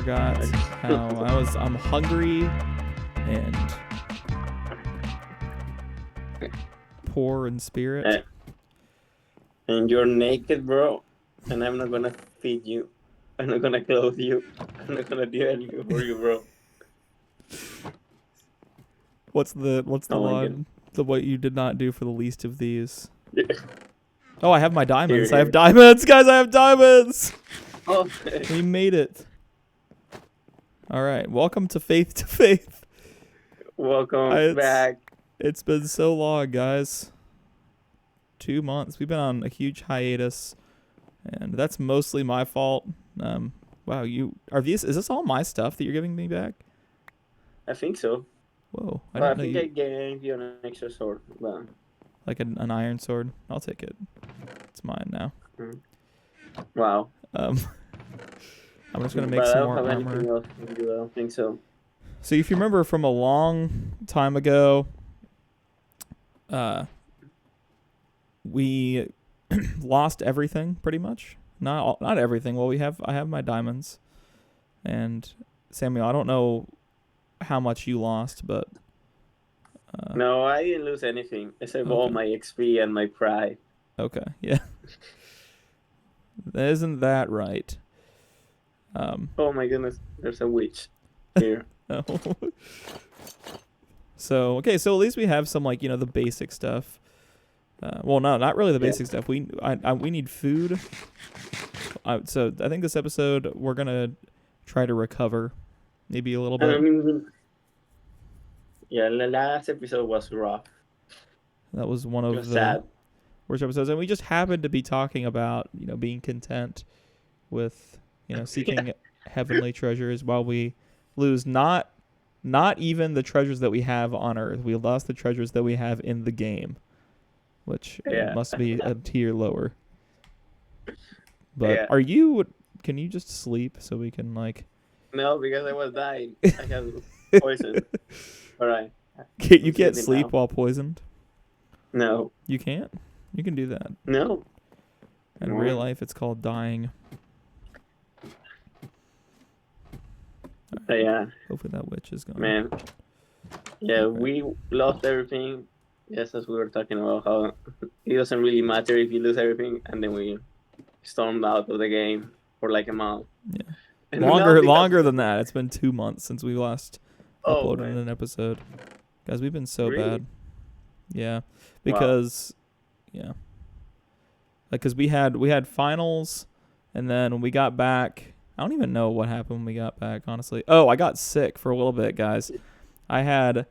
forgot how I'm hungry and poor in spirit. And you're naked, bro. And I'm not gonna feed you. I'm not gonna clothe you. I'm not gonna do anything for you, bro. What's the Oh my line? What you did not do for the least of these. goodness. Oh, I have my diamonds. Here. I have diamonds, guys. I have diamonds. Oh, We made it. All right. Welcome to Faith to Faith. welcome back. It's been so long, guys. 2 months. We've been on a huge hiatus, and that's mostly my fault. Wow, is this all my stuff that you're giving me back? I think so. Whoa, I didn't know think you I gave you an extra sword. But... like an iron sword. I'll take it. It's mine now. Wow. I'm just gonna make But I some don't more have armor. anything else to do. I don't think so. So if you remember from a long time ago, we lost everything pretty much. Not everything. Well, I have my diamonds, and Samuel, I don't know how much you lost, but No, I didn't lose anything except all Okay. my XP and my pride. okay, yeah, isn't that right? Oh my goodness, there's a witch here. No. So at least we have some the basic stuff. Well, no, not really the basic stuff. We need food. So I think this episode we're gonna try to recover, maybe a little bit. Yeah, the last episode was rough. That was one It of was the sad. worst episodes, and we just happened to be talking about being content with seeking heavenly treasures while we lose not even the treasures that we have on Earth. We lost the treasures that we have in the game, which must be a tier lower. But can you just sleep so we can No, because I was dying. I had poison. All right. you can't sleep while poisoned? No. You can't? You can do that. No. In real life, it's called dying. Yeah. Hopefully that witch is gone. Man. Yeah, Okay. we lost everything. Just as we were talking about how it doesn't really matter if you lose everything, and then we stormed out of the game for like a month. Yeah. And now Longer than that. It's been 2 months since we last uploaded man. an episode. Guys, we've been so Really? bad. Yeah. Because because we had finals, and then when we got back, I don't even know what happened when we got back, honestly. Oh, I got sick for a little bit, guys. I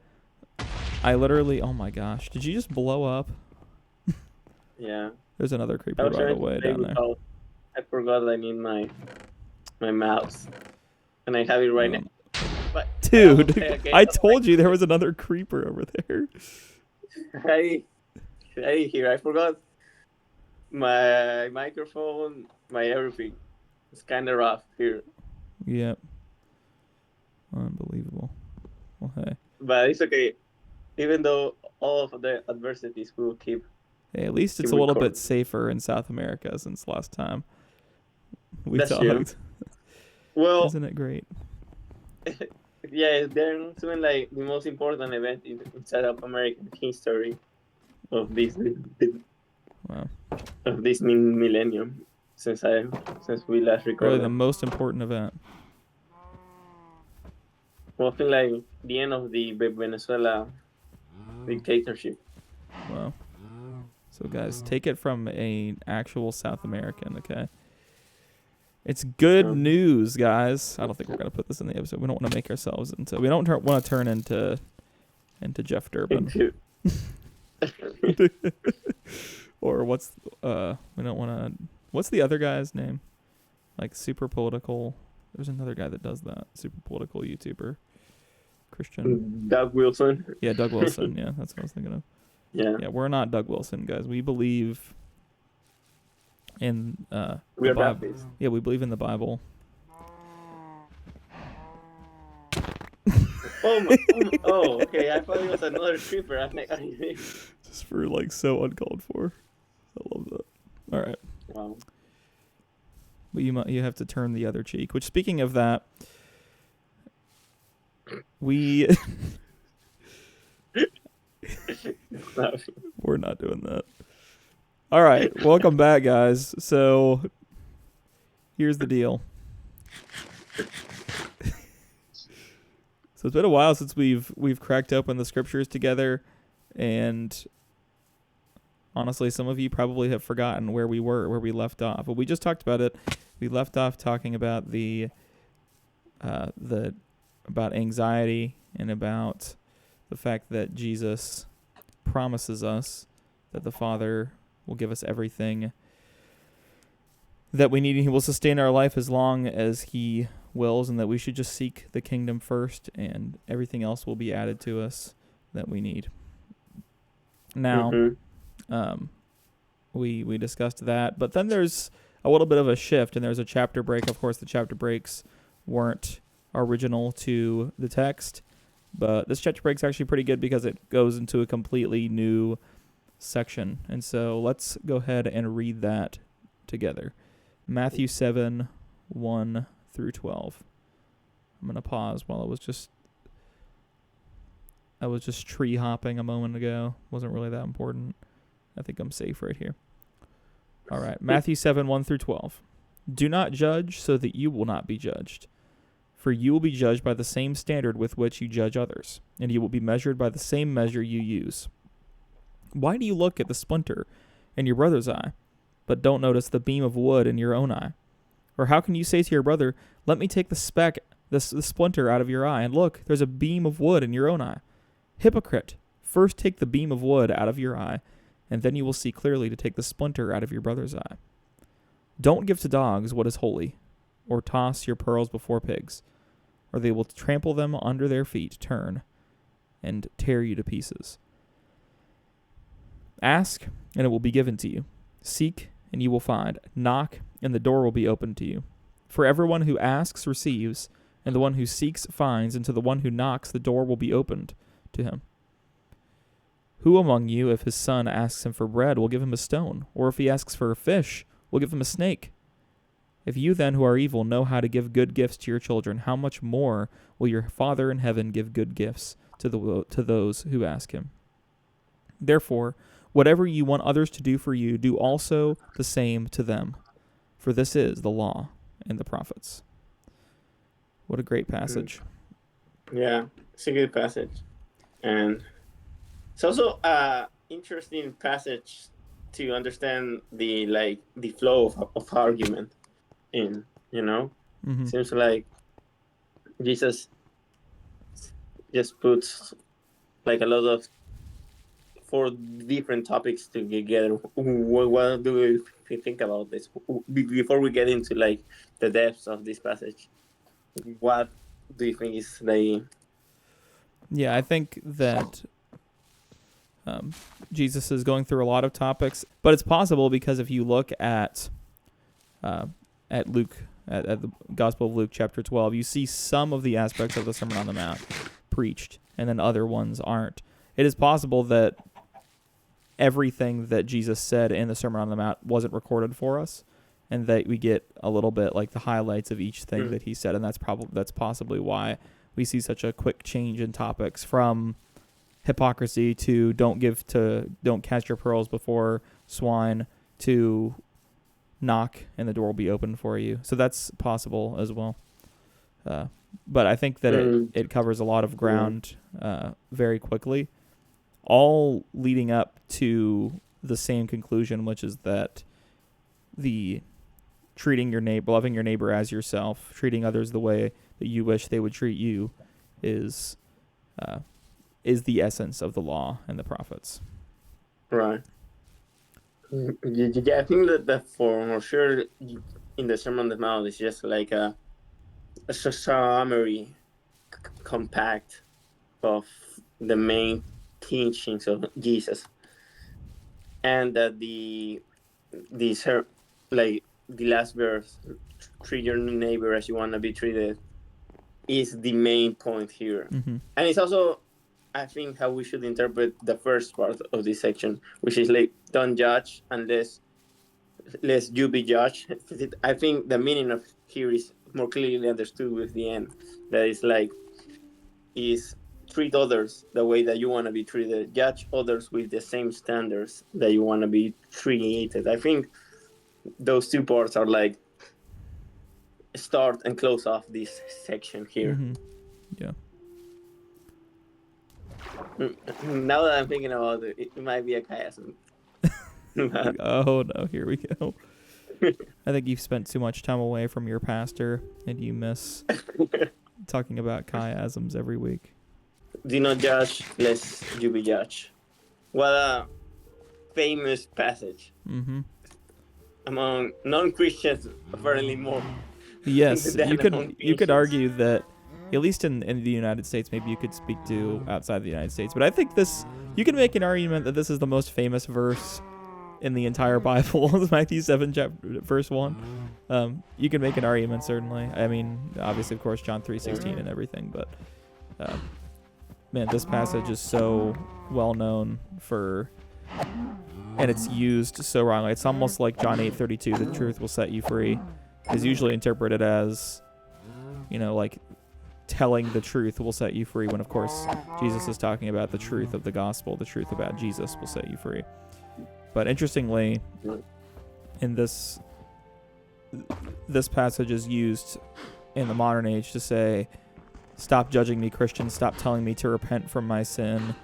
literally, oh my gosh. Did you just blow up? Yeah. There's another creeper right away down there. I forgot I need my mouse, and I have it right now. But, Dude, okay, I told you there was another creeper over there. Hey, here, I forgot my microphone, my everything. It's kind of rough here. Yep. Unbelievable. Well, hey. But it's okay. Even though all of the adversities will keep. Hey, at least it's a little bit safer in South America since last time we That's talked. true. Well, isn't it great? Yeah, they're doing like the most important event in South American history of this Wow. of this millennium since we last recorded. Really the most important event. Well, I feel like the end of the Venezuela dictatorship. Wow. So guys, take it from an actual South American, okay? It's good news, guys. I don't think we're gonna put this in the episode. We don't want to make ourselves into. We don't want to turn into Jeff Durbin. Or what's we don't want to. What's the other guy's name? Like super political. There's another guy that does that. Super political YouTuber. Christian. Doug Wilson. Yeah, Doug Wilson. Yeah, that's what I was thinking of. Yeah, we're not Doug Wilson, guys. We believe in we the are Bible. Baptists. Yeah, we believe in the Bible. Oh, okay. I thought it was another creeper. Just for so uncalled for. I love that. All right. Wow. But you have to turn the other cheek. Which, speaking of that, we're not doing that. All right, welcome back, guys. So here's the deal. So it's been a while since we've cracked open the scriptures together, and honestly, some of you probably have forgotten where we left off. But we just talked about it. We left off talking about about anxiety and about the fact that Jesus promises us that the Father will give us everything that we need, and He will sustain our life as long as He wills, and that we should just seek the kingdom first, and everything else will be added to us that we need. Now, we discussed that, but then there's a little bit of a shift, and there's a chapter break. Of course, the chapter breaks weren't original to the text, but this chapter break's actually pretty good because it goes into a completely new section. And so let's go ahead and read that together. Matthew 7, 1 through 12. I'm going to pause while I was just tree hopping a moment ago. Wasn't really that important. I think I'm safe right here. All right. Matthew 7, 1 through 12. Do not judge so that you will not be judged. For you will be judged by the same standard with which you judge others, and you will be measured by the same measure you use. Why do you look at the splinter in your brother's eye, but don't notice the beam of wood in your own eye? Or how can you say to your brother, let me take the splinter out of your eye, and look, there's a beam of wood in your own eye? Hypocrite, first take the beam of wood out of your eye, and then you will see clearly to take the splinter out of your brother's eye. Don't give to dogs what is holy, or toss your pearls before pigs, or they will trample them under their feet, turn, and tear you to pieces. Ask, and it will be given to you. Seek, and you will find. Knock, and the door will be opened to you. For everyone who asks receives, and the one who seeks finds, and to the one who knocks the door will be opened to him. Who among you, if his son asks him for bread, will give him a stone? Or if he asks for a fish, will give him a snake? If you then, who are evil, know how to give good gifts to your children, how much more will your Father in heaven give good gifts to those who ask him? Therefore, whatever you want others to do for you, do also the same to them. For this is the law and the prophets. What a great passage. Yeah, it's a good passage. And it's also an interesting passage to understand the flow of argument. Seems like Jesus just puts like a lot of 4 different topics together. What do we think about this before we get into like the depths of this passage? What do you think is the? Yeah, I think that Jesus is going through a lot of topics, but it's possible because if you look at Luke, at the Gospel of Luke, chapter 12, you see some of the aspects of the Sermon on the Mount preached, and then other ones aren't. It is possible that everything that Jesus said in the Sermon on the Mount wasn't recorded for us, and that we get a little bit like the highlights of each thing that he said, and that's possibly why we see such a quick change in topics from hypocrisy to don't cast your pearls before swine to knock and the door will be open for you. So that's possible as well. But I think that it covers a lot of ground very quickly, all leading up to the same conclusion, which is that the treating your neighbor, loving your neighbor as yourself, treating others the way that you wish they would treat you is the essence of the law and the prophets. Right. Yeah, I think that for sure in the Sermon on the Mount is just like a summary, compact of the main teachings of Jesus, and that the last verse, treat your neighbor as you want to be treated, is the main point here. And it's also, I think, how we should interpret the first part of this section, which is like, don't judge unless you be judged. I think the meaning of here is more clearly understood with the end. That is like, is treat others the way that you want to be treated, judge others with the same standards that you want to be treated. I think those two parts are like start and close off this section here. Mm-hmm. Yeah. Now that I'm thinking about it, it might be a chiasm. Oh no, here we go. I think you've spent too much time away from your pastor and you miss talking about chiasms every week. Do not judge, lest you be judged. What a famous passage. Mm-hmm. Among non-Christians, apparently more. Yes, than you among could Christians. argue that, at least in the United States, maybe you could speak to outside the United States, but I think you can make an argument that this is the most famous verse in the entire Bible, Matthew 7, verse 1. You can make an argument, certainly. I mean, obviously, of course, John 3:16 and everything, but man, this passage is so well known and it's used so wrongly. It's almost like John 8:32, the truth will set you free, is usually interpreted as, like telling the truth will set you free, when of course Jesus is talking about the truth of the gospel, the truth about Jesus will set you free. But interestingly, in this passage is used in the modern age to say, stop judging me, Christian, stop telling me to repent from my sin.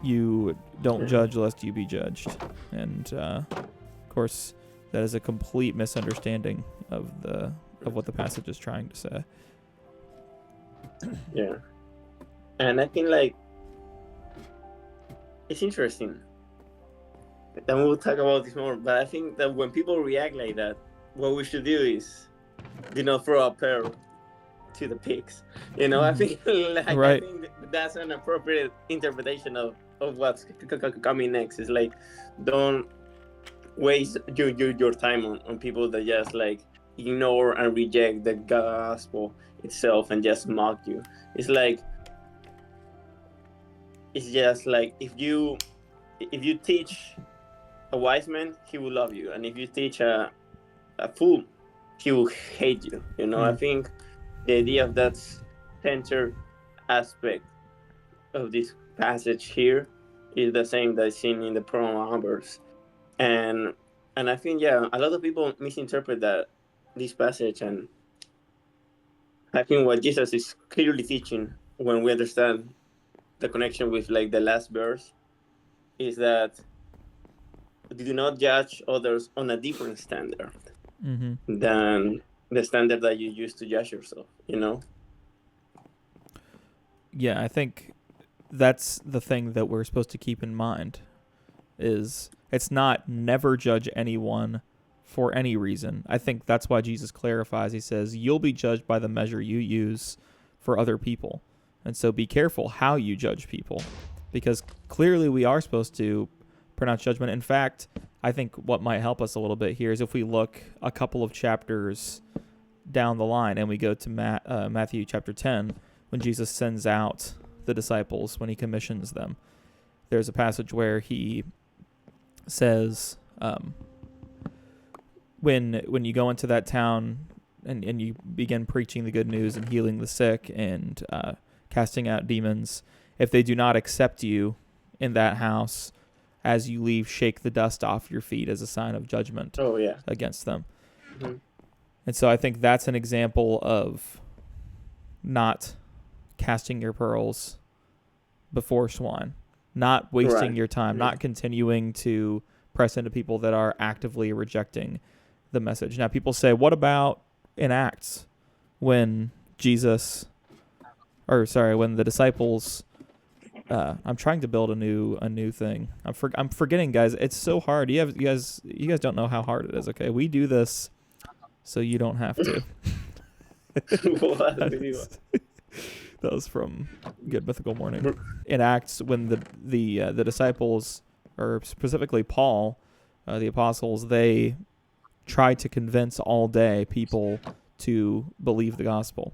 You don't judge lest you be judged. And of course, that is a complete misunderstanding of what the passage is trying to say. Yeah. And I think like it's interesting. And we'll talk about this more, but I think that when people react like that, what we should do is do not throw a pearl to the pigs. I think Right. I think that's an appropriate interpretation of what's coming next. It's like, don't waste your time on people that just like ignore and reject the gospel itself and just mock you. It's just like if you teach a wise man, he will love you, and if you teach a fool, he will hate you. I think the idea of that center aspect of this passage here is the same that's seen in the Proverbs, and I think a lot of people misinterpret this passage, and I think what Jesus is clearly teaching when we understand the connection with like the last verse is that do not judge others on a different standard than the standard that you use to judge yourself. Yeah, I think that's the thing that we're supposed to keep in mind, is it's not never judge anyone for any reason. I think that's why Jesus clarifies. He says, you'll be judged by the measure you use for other people. And so be careful how you judge people, because clearly we are supposed to pronounce judgment. In fact, I think what might help us a little bit here is if we look a couple of chapters down the line and we go to Matthew chapter 10, when Jesus sends out the disciples, when he commissions them. There's a passage where he says, when you go into that town and you begin preaching the good news and healing the sick and casting out demons, if they do not accept you in that house, as you leave, shake the dust off your feet as a sign of judgment against them. Mm-hmm. And so I think that's an example of not casting your pearls before swine, not wasting your time, not continuing to press into people that are actively rejecting the message. Now, people say, what about in Acts when when the disciples... I'm trying to build a new thing. I'm forgetting, guys. It's so hard. You guys don't know how hard it is. Okay, we do this so you don't have to. That was from Good Mythical Morning. In Acts, when the disciples, or specifically Paul, the apostles, they tried to convince all day people to believe the gospel.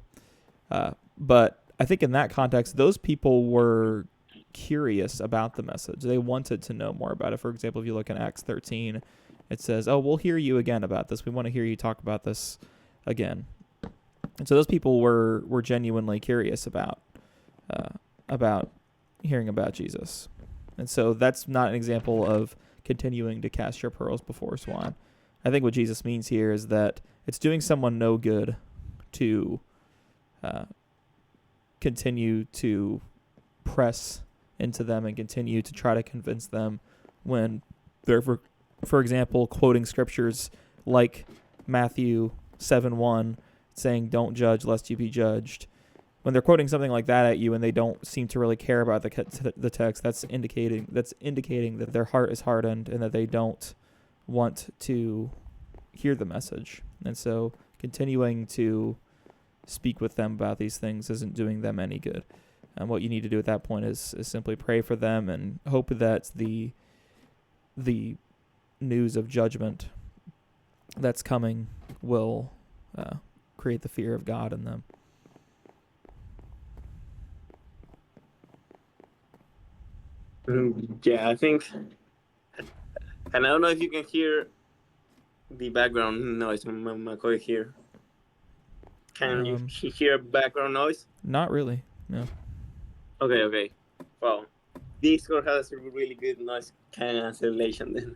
But I think in that context, those people were curious about the message. They wanted to know more about it. For example, if you look in Acts 13, it says, "Oh, we'll hear you again about this. We want to hear you talk about this again." And so those people were genuinely curious about about hearing about Jesus. And so that's not an example of continuing to cast your pearls before swine. I think what Jesus means here is that it's doing someone no good to continue to press into them and continue to try to convince them when they're, for example, quoting scriptures like Matthew 7:1, saying, "Don't judge lest you be judged." When they're quoting something like that at you and they don't seem to really care about the text, that's indicating that their heart is hardened and that they don't want to hear the message. And so continuing to speak with them about these things isn't doing them any good. And what you need to do at that point is simply pray for them and hope that the news of judgment that's coming will create the fear of God in them. Yeah, I think, and I don't know if you can hear the background noise from my colleague here. Can you hear background noise? Not really, no. Okay. Well, Discord has a really good noise cancellation then.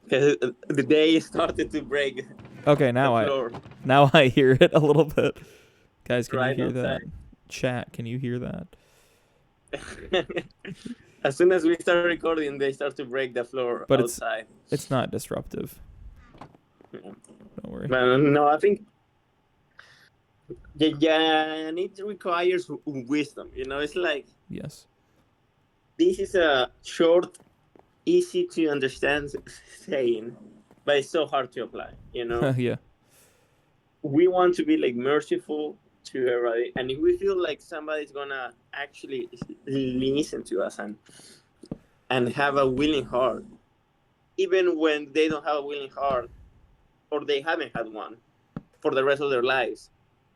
Because the day started to break. Okay, now I hear it a little bit. Guys, can you hear that? Chat, can you hear that? As soon as we start recording, they start to break the floor outside. It's not disruptive. Yeah. Don't worry. But no, I think it requires wisdom. It's like, yes, this is a short, easy to understand saying, but it's so hard to apply. Yeah. We want to be like merciful to everybody, and if we feel like somebody's gonna actually listen to us and have a willing heart, even when they don't have a willing heart or they haven't had one for the rest of their lives,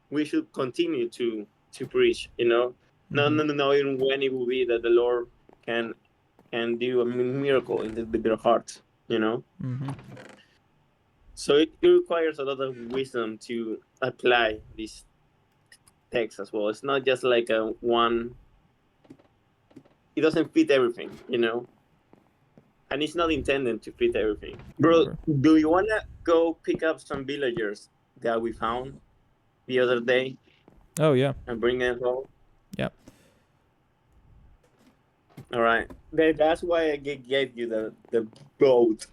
we should continue to preach. No, even when it will be that the Lord can do a miracle in their hearts. So it requires a lot of wisdom to apply this text as well. It's not just like a one. It doesn't fit everything, and it's not intended to fit everything. Bro, do you want to go pick up some villagers that we found the other day? Oh, yeah. And bring them home? Yep. All right. That's why I gave you the boat.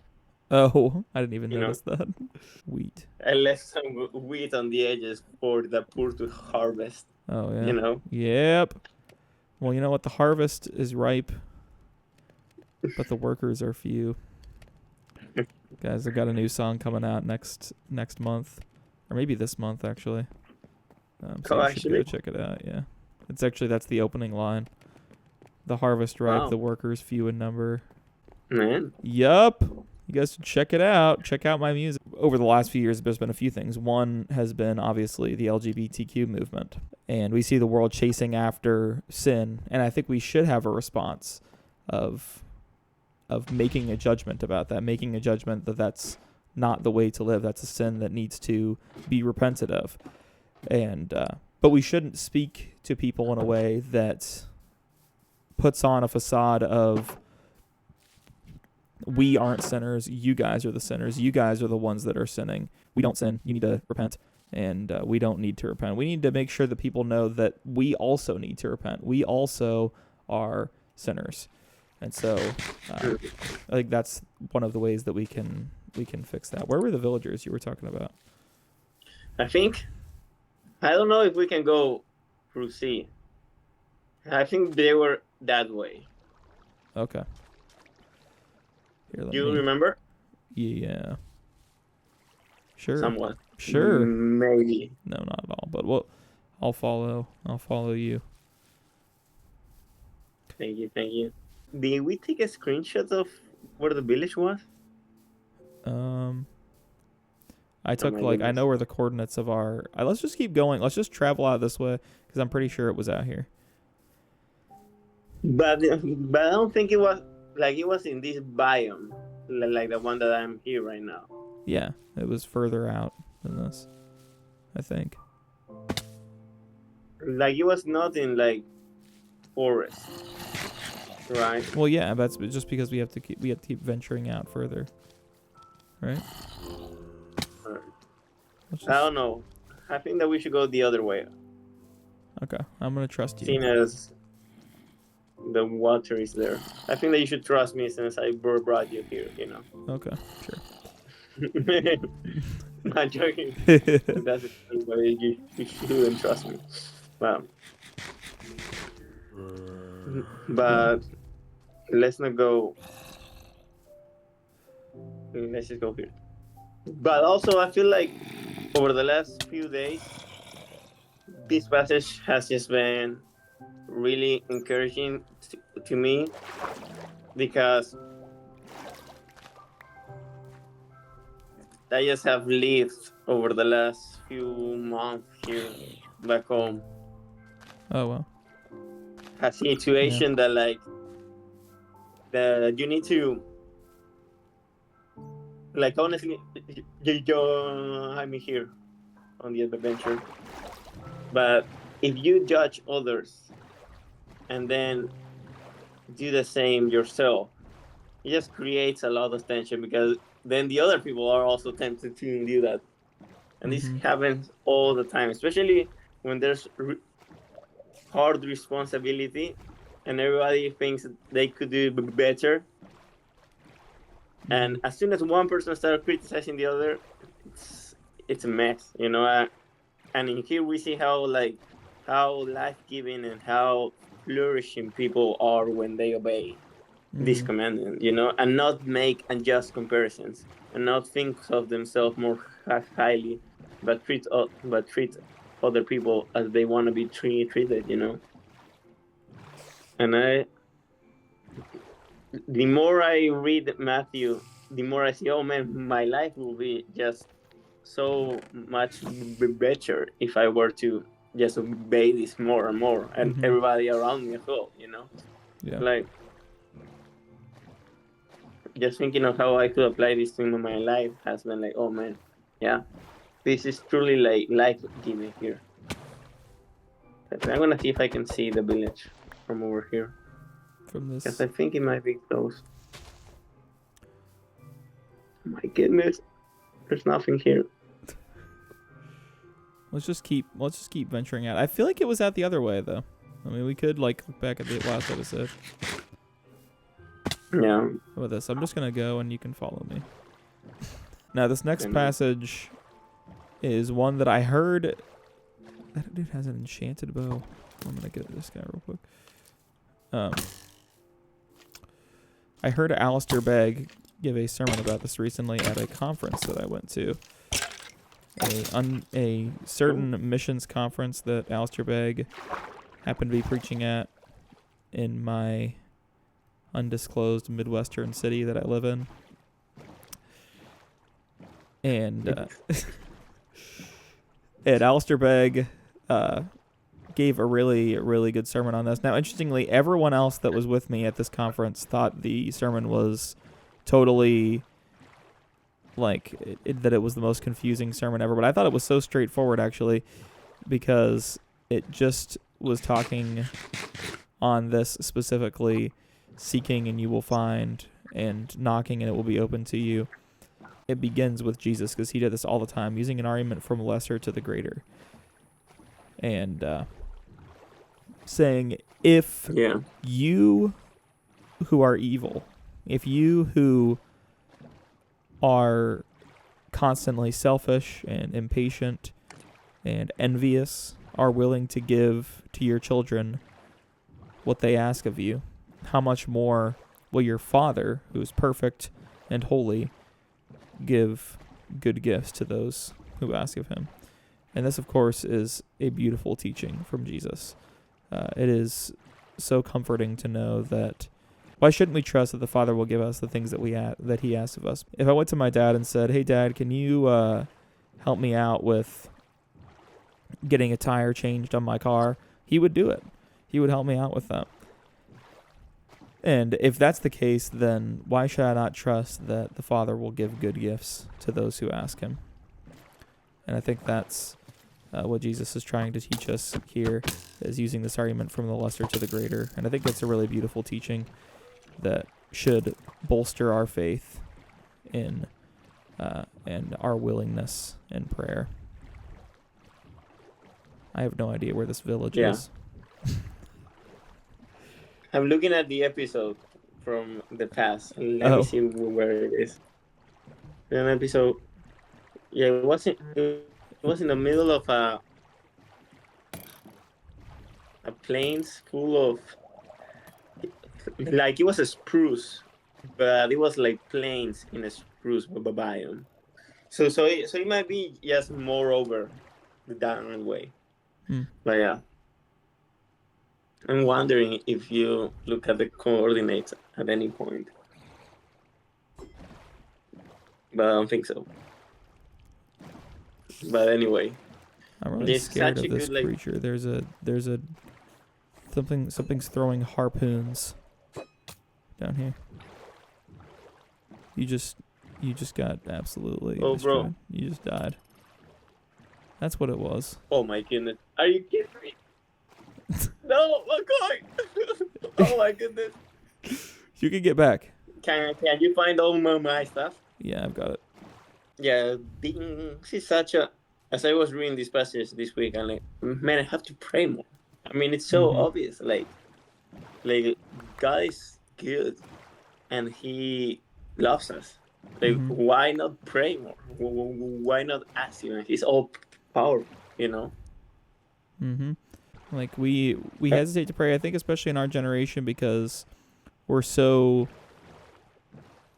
Oh, I didn't even notice that. Wheat. I left some wheat on the edges for the poor to harvest. Oh, yeah. Yep. Well, you know what? The harvest is ripe, but the workers are few. Guys, I've got a new song coming out next month, or maybe this month, actually. So you should go check it out, yeah. That's the opening line. The harvest ripe, the workers few in number. Man. Yup. You guys should check it out. Check out my music. Over the last few years, there's been a few things. One has been, obviously, the LGBTQ movement. And we see the world chasing after sin. And I think we should have a response of making a judgment about that, making a judgment that that's not the way to live. That's a sin that needs to be repented of. And but we shouldn't speak to people in a way that puts on a facade of, we aren't sinners, you guys are the sinners, you guys are the ones that are sinning. We don't sin, you need to repent. And we don't need to repent. We need to make sure that people know that we also need to repent. We also are sinners. And so I think that's one of the ways that we can fix that. Where were the villagers you were talking about? I don't know if we can go through sea. I think they were that way. Okay. Here, Do you remember? Yeah. Sure. Somewhat. Sure. Maybe. No, not at all. But I'll follow you. Thank you. Did we take a screenshot of where the village was? I took I know where the coordinates of our. Let's just keep going. Let's just travel out this way because I'm pretty sure it was out here. But I don't think it was it was in this biome, like the one that I'm here right now. Yeah, it was further out than this, I think. It was not in forest, right? Well, yeah, that's just because we have to keep venturing out further, right? Uh, Let's I just, don't know. I think that we should go the other way, okay, I'm gonna trust you. seeing as the water is there. I think that you should trust me since I brought you here. Okay, Not joking. sure. That's the thing, but you shouldn't trust me. Well, Yeah. but let's not go. Let's just go here. But also, I feel like over the last few days, this passage has just been really encouraging to me because I just have lived over the last few months here back home Oh well. a situation that like that you need to like honestly I'm here on the adventure, but if you judge others and then do the same yourself, it just creates a lot of tension because then the other people are also tempted to do that, and this Mm-hmm. happens all the time, especially when there's hard responsibility and everybody thinks they could do better. Mm-hmm. And as soon as one person starts criticizing the other, it's a mess. And in here we see how life giving and how flourishing people are when they obey this Mm-hmm. commandment, and not make unjust comparisons and not think of themselves more highly, but treat other people as they want to be treated. And the more I read Matthew, the more I see, oh man, my life will be just so much better if I were to just obey this more and more, and Mm-hmm. everybody around me as well. Yeah. Like, just thinking of how I could apply this to my life has been like, oh man, yeah, this is truly like life giving here. But I'm gonna see if I can see the village from over here From because this. I think it might be close. My goodness, there's nothing here. Let's just keep venturing out. I feel like it was out the other way though. I mean, we could like look back at the last episode. Yeah. How about this? I'm just gonna go and you can follow me. Now this next And passage is one that I heard. That dude has an enchanted bow. I'm gonna get this guy real quick. I heard Alistair Begg give a sermon about this recently at a conference that I went to. A certain missions conference that Alistair Begg happened to be preaching at in my undisclosed Midwestern city that I live in. And and Alistair Begg gave a really, really good sermon on this. Now, interestingly, everyone else that was with me at this conference thought the sermon was totally that it was the most confusing sermon ever. But I thought it was so straightforward, actually, because it just was talking on this specifically, seeking and you will find, and knocking and it will be open to you. It begins with Jesus because he did this all the time, using an argument from lesser to the greater. And saying, if you who are evil, if you who are constantly selfish and impatient and envious are willing to give to your children what they ask of you, how much more will your Father, who is perfect and holy, give good gifts to those who ask of him? And this, of course, is a beautiful teaching from Jesus. It is so comforting to know that why shouldn't we trust that the Father will give us the things that he asks of us? If I went to my dad and said, hey, Dad, can you help me out with getting a tire changed on my car? He would do it. He would help me out with that. And if that's the case, then why should I not trust that the Father will give good gifts to those who ask him? And I think that's what Jesus is trying to teach us here is using this argument from the lesser to the greater. And I think it's a really beautiful teaching that should bolster our faith in and our willingness in prayer. I have no idea where this village is. I'm looking at the episode from the past. Let me see where it is. An episode. Yeah, it was in the middle of a plains full of, like, it was a spruce, but it was like plains in a spruce biome. So it might be just more over the down way. But yeah, I'm wondering if you look at the coordinates at any point, but I don't think so. But anyway, I'm really scared of this creature. There's a something's throwing harpoons down here. You just got absolutely destroyed. Bro, you just died. That's what it was. Oh my goodness! Are you kidding me? No, look like. Oh my goodness! You can get back. Can you find all my stuff? Yeah, I've got it. Yeah, this is such a. As I was reading this passage this week, I'm like, man, I have to pray more. I mean, it's so obvious. Like God is good, and He loves us. Like, why not pray more? Why not ask Him? He's all powerful, you know. Like we hesitate to pray. I think, especially in our generation, because we're so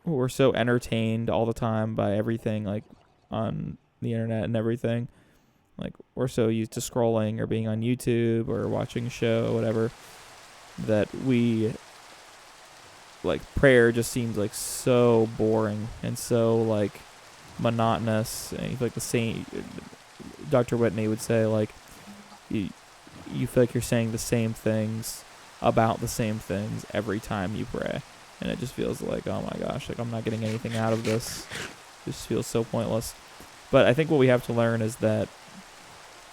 entertained all the time by everything, like on the internet and everything. Like, we're so used to scrolling or being on YouTube or watching a show or whatever, that we, like, prayer just seems like so boring and so like monotonous. And like the same, Dr. Whitney would say, like, you feel like you're saying the same things about the same things every time you pray. And it just feels like, oh my gosh, like I'm not getting anything out of this. It just feels so pointless. But I think what we have to learn is that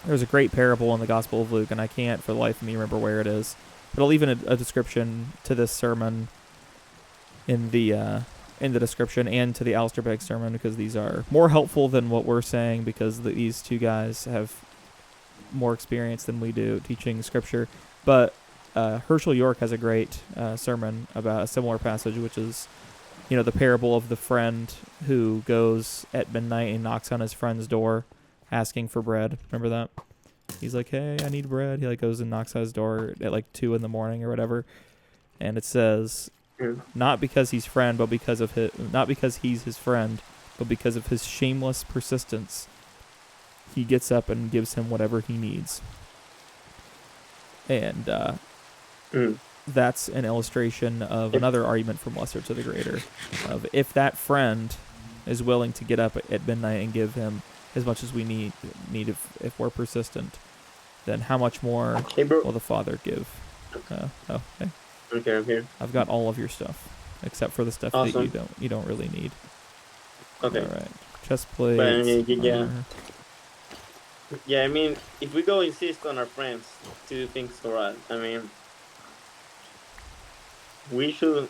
there's a great parable in the Gospel of Luke, and I can't for the life of me remember where it is. But I'll leave in a description to this sermon in the description, and to the Alistair Begg sermon, because these are more helpful than what we're saying, because these two guys have more experience than we do teaching Scripture. But Herschel York has a great sermon about a similar passage, which is, the parable of the friend who goes at midnight and knocks on his friend's door asking for bread. Remember that? He's like, hey, I need bread. He goes and knocks on his door at 2 a.m. or whatever. And it says, not because he's friend, but because of not because he's his friend, but because of his shameless persistence, he gets up and gives him whatever he needs. And that's an illustration of another argument from lesser to the greater, of if that friend is willing to get up at midnight and give him as much as we need if we're persistent, then how much more will the Father give? Hey. Okay, I'm here. I've got all of your stuff, except for the stuff that you don't really need. Okay. All right. Chest plates. Yeah, I mean, if we go insist on our friends to do things for us, I mean, we should,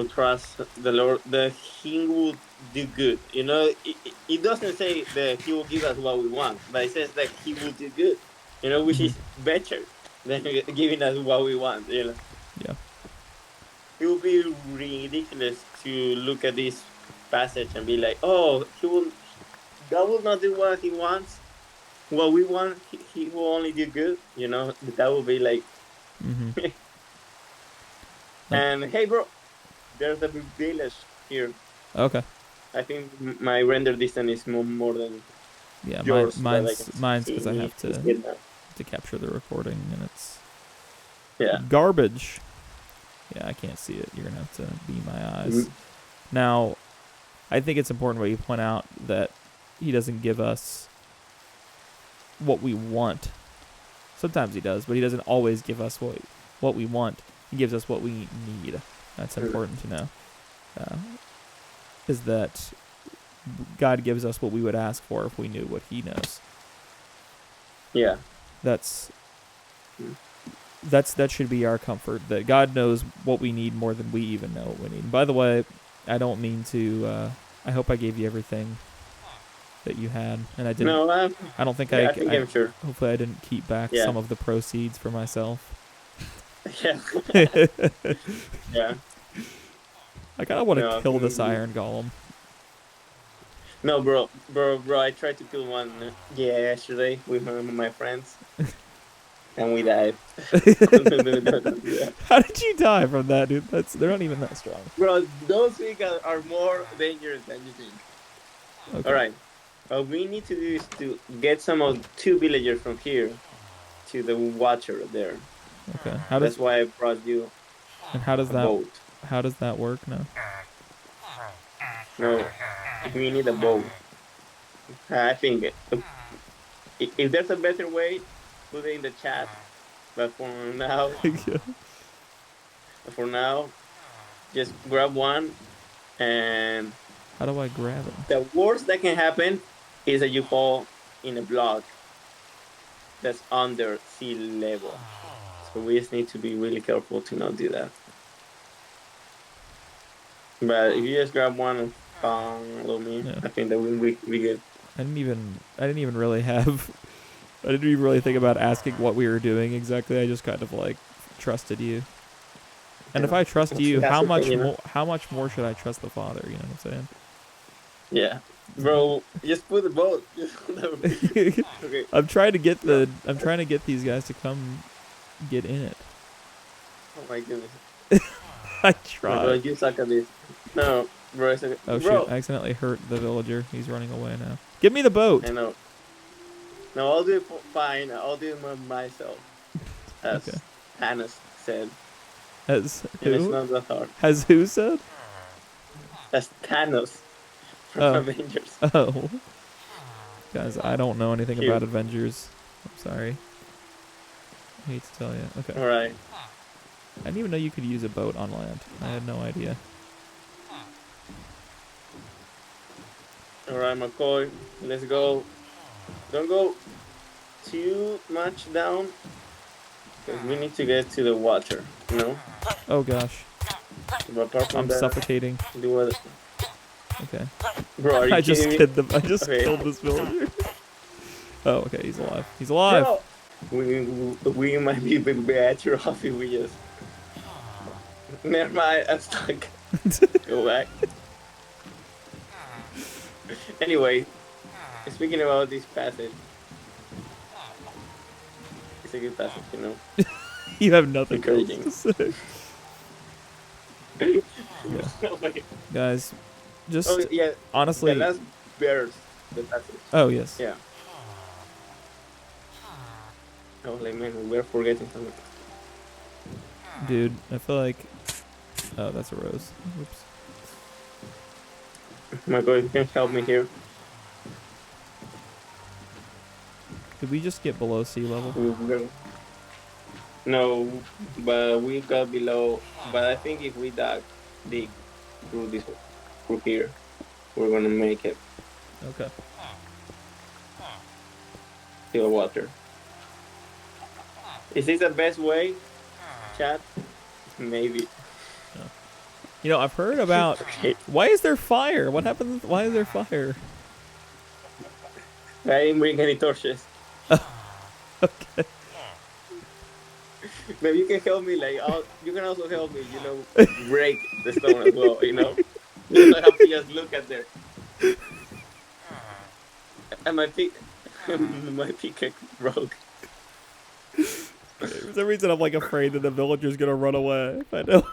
trust the Lord that He will do good. It doesn't say that He will give us what we want, but it says that He will do good, which is better than giving us what we want, Yeah. It would be ridiculous to look at this passage and be like, oh, God will not do what He wants. What we want, He will only do good. That would be like. And hey, bro, there's a village here. Okay. I think my render distance is more than yours. Mine's because I have to capture the recording, and it's garbage. Yeah, I can't see it. You're gonna have to beam my eyes. Now, I think it's important what you point out that He doesn't give us what we want. Sometimes He does, but He doesn't always give us what we want. He gives us what we need. That's important to know. Is that God gives us what we would ask for if we knew what He knows. Yeah. That should be our comfort, that God knows what we need more than we even know what we need. And by the way, I don't mean to. I hope I gave you everything that you had, and I didn't. No, I don't think yeah, I think I'm sure. hopefully I didn't keep back Yeah. some of the proceeds for myself. Yeah. Yeah. I kind of want to No. kill this iron golem. No, bro. I tried to kill one yesterday with my friends, and we died. Don't do that. How did you die from that, dude? They're not even that strong. Bro, those things are more dangerous than you think. Okay. All right. What we need to do is to get some of 2 villagers from here to the water there. Okay. That's why I brought you and how does a that boat. How does that work now? No, we need a boat. I think if there's a better way, put it in the chat. But for now, just grab one. And how do I grab it? the worst that can happen is that you fall in a block that's under sea level. So we just need to be really careful to not do that. But if you just grab one and follow me, I think that will be good. I didn't even really have. I didn't even really think about asking what we were doing exactly. I just kind of like trusted you. And if I trust you, how much more should I trust the Father? You know what I'm saying? Yeah, bro. Just put the boat. Okay. I'm trying to get these guys to come get in it. Oh my goodness. I tried. Bro, you suck at this. No, bro. Oh shoot! I accidentally hurt the villager. He's running away now. Give me the boat. I know. No, I'll do it fine. I'll do it myself. As Hannes said. As who? And it's not that hard. Has who said? As Thanos from Avengers. Oh. Guys, I don't know anything about Avengers. I'm sorry. I hate to tell you. Okay. Alright. I didn't even know you could use a boat on land. I had no idea. Alright, McCoy. Let's go. Don't go too much down. Because we need to get to the water, you know? Oh gosh. But apart from I'm that, suffocating. Do what? Okay. Bro, are you I just kidding me? killed this villager. Oh, okay, he's alive. He's alive. No. We might be better off if we just. Never mind, I'm stuck. Go back. Anyway, speaking about this passage, it's a good passage, you know. You have nothing encouraging to say. Guys, just honestly. The last verse, the passage. Oh yes. Yeah. Oh, like man, we're forgetting something. Dude, I feel like. Oh, that's a rose. Whoops. Michael, you can help me here. Did we just get below sea level? No, but we got below. But I think if we dig through here, we're gonna make it. Okay. To the water. Is this the best way, chat? Maybe. No. You know, I've heard about. Okay. Why is there fire? What happened? Why is there fire? I didn't bring any torches. Okay. Maybe you can help me. You can also help me. You know, break the stone as well. You know, you don't have to just look at there. And my pickaxe broke. For some reason, I'm like afraid that the villager's gonna run away. If I know.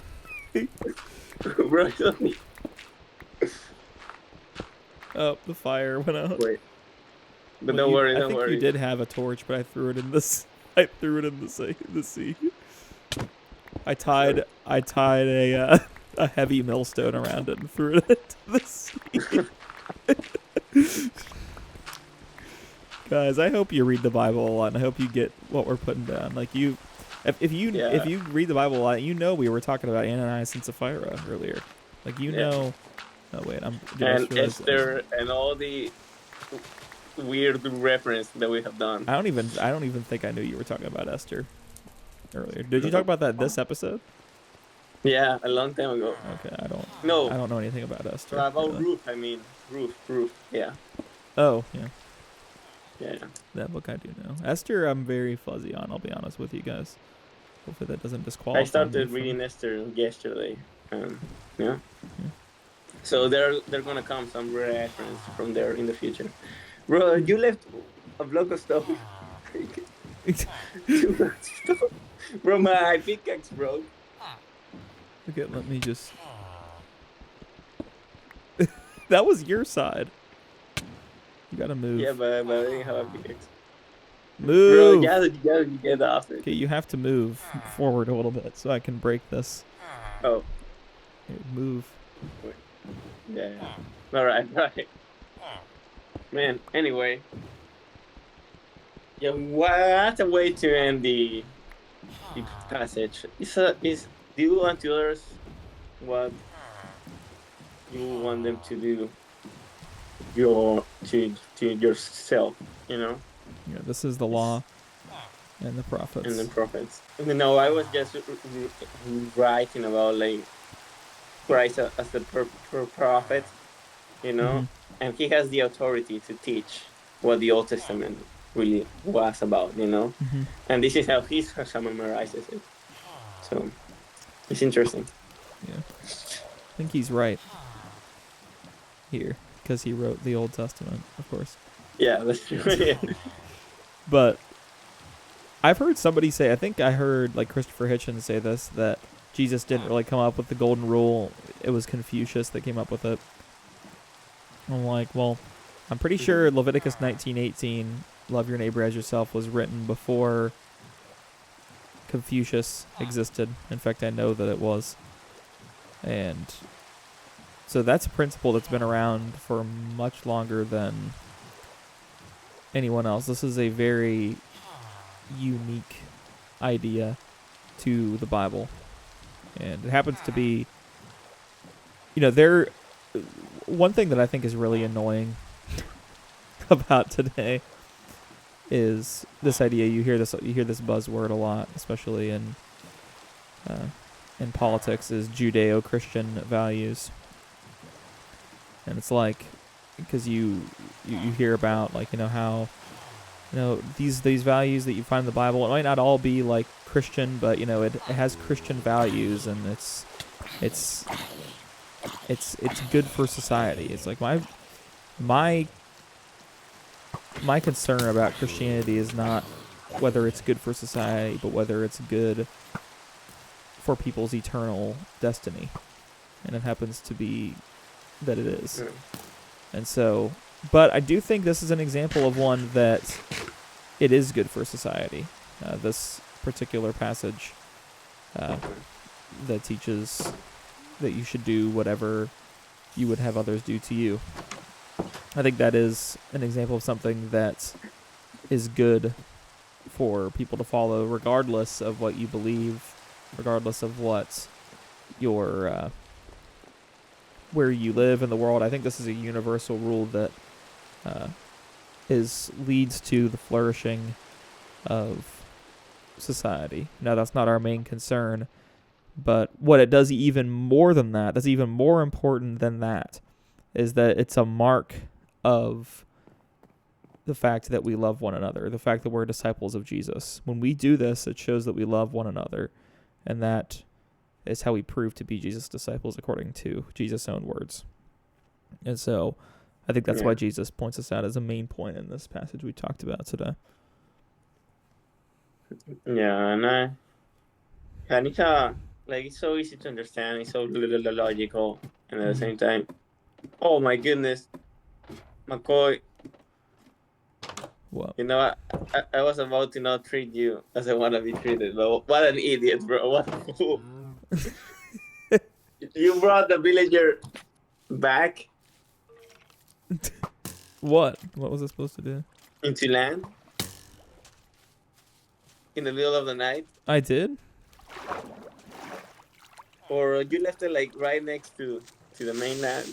Bro, help me. Oh, the fire went out. Wait. But don't worry, don't worry. I think you did have a torch, but I threw it in this. I threw it in the sea. I tied a heavy millstone around it and threw it into the sea. Guys, I hope you read the Bible a lot, and I hope you get what we're putting down. Like if you read the Bible a lot, you know we were talking about Ananias and Sapphira earlier. Like know. Oh wait, and Esther and all the weird reference that we have done. I don't even think I knew you were talking about Esther earlier. Did you talk about that this episode? Yeah, a long time ago. Okay, I No, don't know anything about Esther. about Really. Ruth. I mean, Ruth. Yeah, Oh, yeah. yeah. That book I do know. Esther, I'm very fuzzy on. I'll be honest with you guys. Hopefully that doesn't disqualify I started me reading Esther yesterday. Yeah. Yeah. So they're gonna come some reference from there in the future. Bro, you left a block of stuff. Too much stuff. Bro, my pickaxe broke. Okay, let me just. That was your side. You gotta move. Yeah, but I didn't have a pickaxe. Move. Bro, you gotta get off it. Okay, you have to move forward a little bit so I can break this. Oh. Here, move. Wait. Yeah. Alright. Man, anyway. Yeah, what a way to end the passage. Is do unto others what you want them to do to yourself, you know? Yeah, this is the law and the prophets. And the prophets. No, I was just writing about like Christ as the prophet, you know, and he has the authority to teach what the Old Testament really was about, you know, and this is how he summarizes it. So it's interesting. Yeah, I think he's right here because he wrote the Old Testament, of course. Yeah, that's true. Yeah. But I've heard somebody say, I think I heard like Christopher Hitchens say this, that Jesus didn't really come up with the golden rule. It was Confucius that came up with it. I'm like, well, I'm pretty sure Leviticus 19:18, love your neighbor as yourself, was written before Confucius existed. In fact, I know that it was. And so that's a principle that's been around for much longer than anyone else. This is a very unique idea to the Bible. And it happens to be, one thing that I think is really annoying about today is this idea. You hear this buzzword a lot, especially in politics, is Judeo-Christian values. And it's like, because you hear about like, how, these values that you find in the Bible, it might not all be like Christian, but it has Christian values, and it's good for society. It's like my concern about Christianity is not whether it's good for society, but whether it's good for people's eternal destiny. And it happens to be that it is. And so, but I do think this is an example of one that it is good for society. This particular passage that teaches that you should do whatever you would have others do to you. I think that is an example of something that is good for people to follow, regardless of what you believe, regardless of what your where you live in the world. I think this is a universal rule that leads to the flourishing of society. Now, that's not our main concern, but what it does even more than that, that's even more important than that, is that it's a mark of the fact that we love one another, the fact that we're disciples of Jesus. When we do this, it shows that we love one another, and that is how we prove to be Jesus' disciples according to Jesus' own words. And so I think that's why Jesus points us out as a main point in this passage we talked about today. Yeah, and it's it's so easy to understand. It's so logical, and at the same time, oh my goodness, McCoy. What? I was about to not treat you as I want to be treated. But what an idiot, bro! What a fool! You brought the villager back. What? What was it supposed to do? Into land. In the middle of the night. I did? Or you left it right next to the mainland.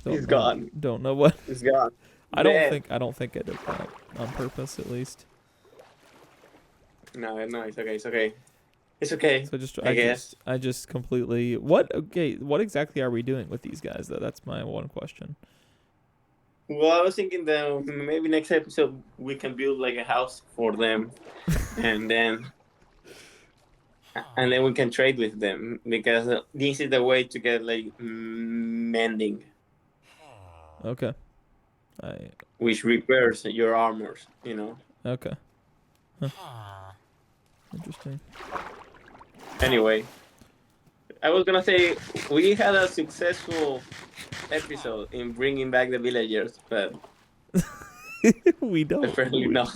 He's gone. Don't know what. He's gone. I Dead. don't think I did that on purpose, at least. No, it's okay. It's okay. It's okay. So I guess. I just completely. What exactly are we doing with these guys though? That's my one question. Well, I was thinking that maybe next episode we can build like a house for them, and then we can trade with them because this is the way to get like mending, Okay. which repairs your armors. Okay. Huh. Interesting. Anyway, I was gonna say we had a successful episode in bringing back the villagers, but We don't. apparently not.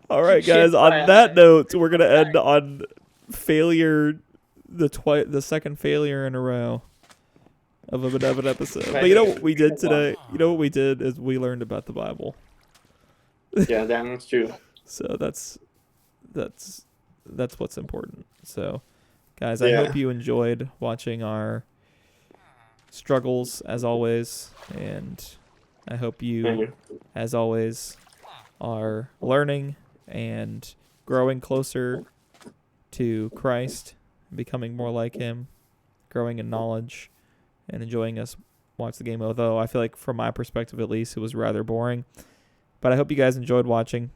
All right, guys. On that note, we're gonna end on failure, the second failure in a row of an episode. But you know what we did today? You know what we did is we learned about the Bible. Yeah, that's true. So that's what's important. So, guys, I hope you enjoyed watching our struggles as always, and I hope you, as always, are learning and growing closer to Christ, becoming more like Him, growing in knowledge, and enjoying us watch the game. Although I feel like, from my perspective at least, it was rather boring. But I hope you guys enjoyed watching.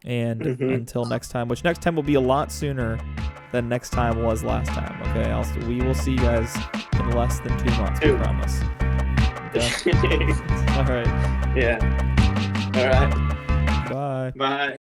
And until next time, which next time will be a lot sooner than next time was last time. Okay, we will see you guys in less than 2 months. We promise. Okay? All right. Yeah. All right. Bye. Bye.